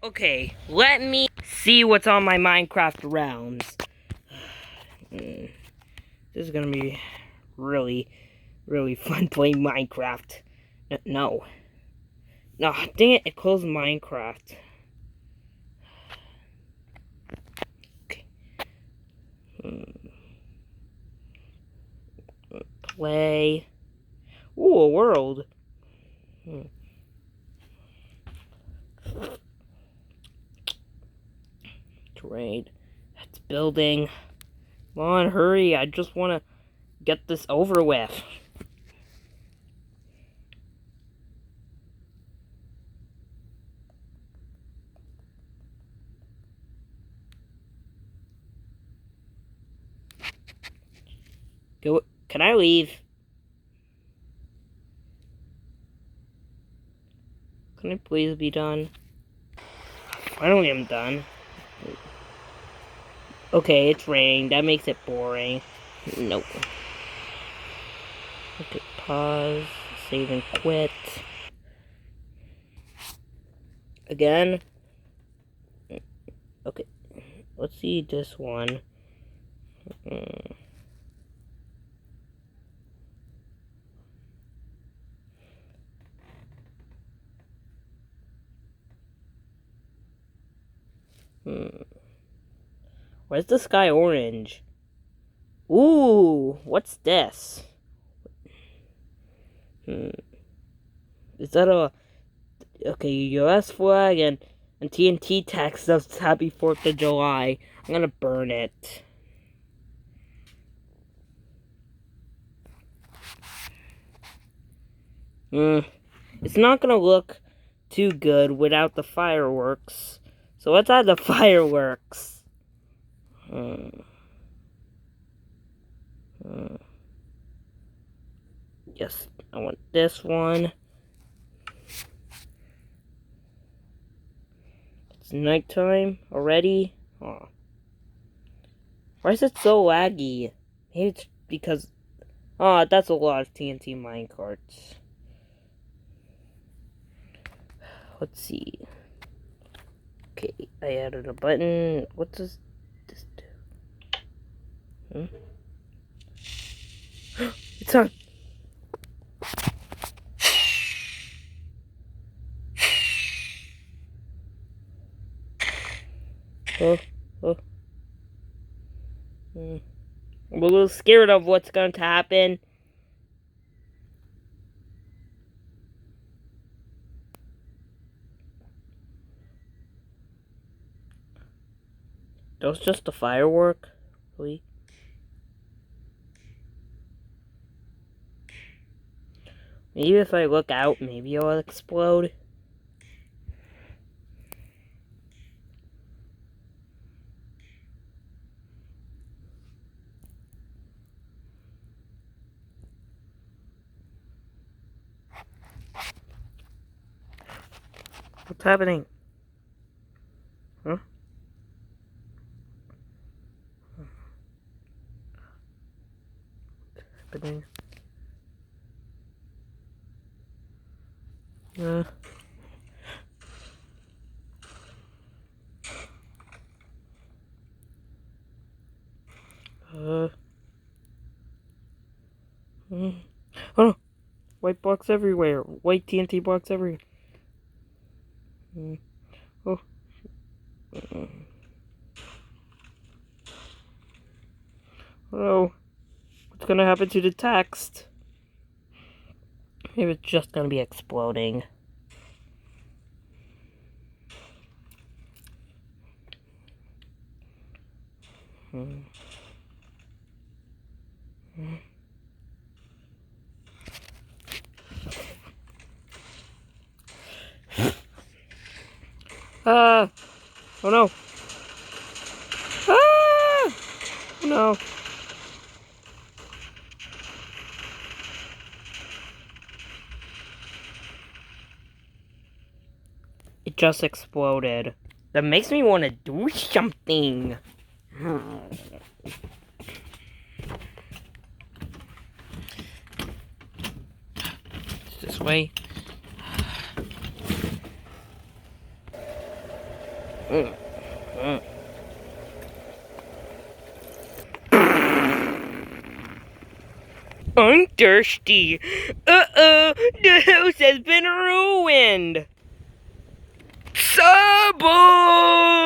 Okay, let me see what's on my Minecraft rounds. This is gonna be really fun playing Minecraft. No, dang it, it closed Minecraft. Okay. Play. Ooh, a world. Terrain. It's building. Come on, hurry. I just want to get this over with. Go. Can I leave? Can I please be done? Finally, I'm done. Okay, it's raining. That makes it boring. Nope. Okay, pause. Save and quit. Again. Okay. Let's see this one. Why is the sky orange? Ooh, what's this? Is that a... Okay, US flag and TNT text says Happy 4th of July. I'm gonna burn it. It's not gonna look too good without the fireworks. So let's add the fireworks. Yes, I want this one. It's nighttime already. Oh. Why is it so laggy? Maybe it's because... Oh, that's a lot of TNT minecarts. Let's see. Okay, I added a button. What does this do? It's on. Oh. I'm a little scared of what's going to happen. That was just a firework? Really? Maybe if I look out, maybe it'll explode. What's happening? Huh? What's happening? Oh no! White blocks everywhere. White TNT blocks everywhere. Oh. Oh. What's gonna happen to the text? Maybe it's just gonna be exploding. Ah! Oh no! Ah! Oh no! It just exploded. That makes me want to do something. This way. Mm, mm. I'm thirsty. Uh-oh, the house has been ruined. Sobble!